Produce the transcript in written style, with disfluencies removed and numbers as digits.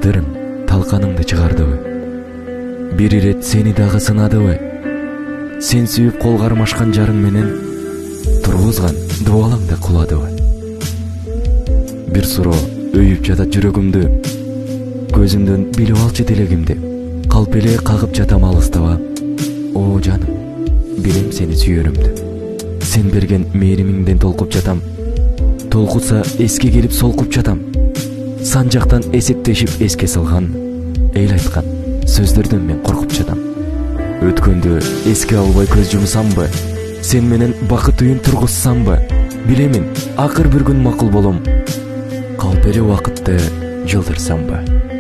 тагдырың талканыңды чыгардыбы? Бир ирет сени дагы сынадыбы? Сен сүйүп кол кармашкан жарың менен тургузган дубалаңды куладыбы? Бир суроо өйүп жатат жүрөгүмдү, көзүмдөн билип алчы тилегимди. Калп эле кагып жатам алыстаба. О жаным, билем сени сүйөрүмдү. Сен берген мээримиңден толкуп жатам. Толкутса эске келип солкуп жатам. Сан жактан эсептешип эске салган, эл айткан сөздөрдөн мен коркуп жатам. Өткөндү эске албай көз жумсамбы? Сен менен бакыт үйүн тургузсамбы? Билемин, акыр бир күн макул болом. Калп эле убакытты жылдырсамбы?